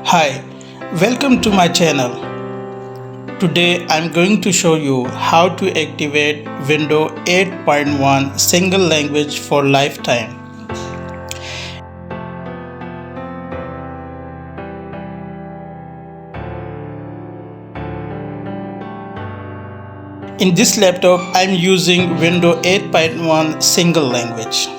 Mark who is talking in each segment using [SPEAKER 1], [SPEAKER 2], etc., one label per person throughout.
[SPEAKER 1] Hi, welcome to my channel. Today I'm going to show you how to activate Windows 8.1 single language for lifetime. In this laptop I'm using Windows 8.1 single language.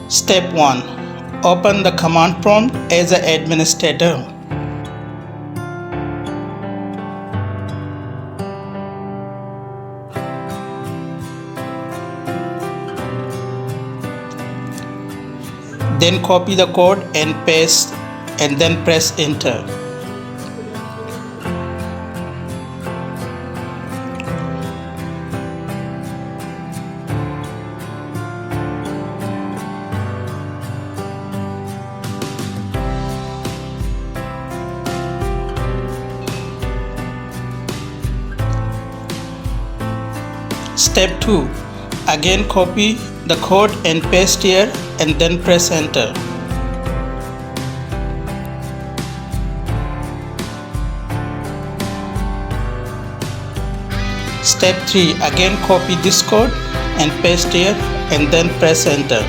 [SPEAKER 1] Step 1. Open the command prompt as an administrator. Then copy the code and paste and then press enter. Step 2. Again copy the code and paste here and then press enter. Step 3. Again copy this code and paste here and then press enter.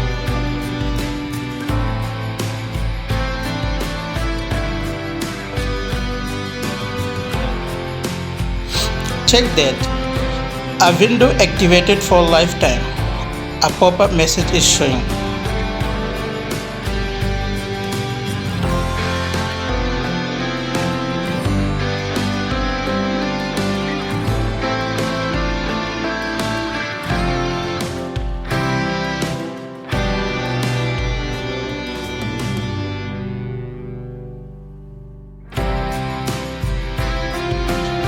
[SPEAKER 1] Check that a window activated for lifetime. A pop-up message is showing.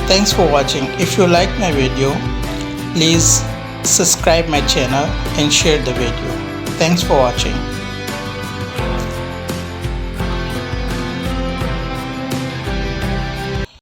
[SPEAKER 1] Thanks for watching. If you like my video, please subscribe my channel and share the video. Thanks for watching.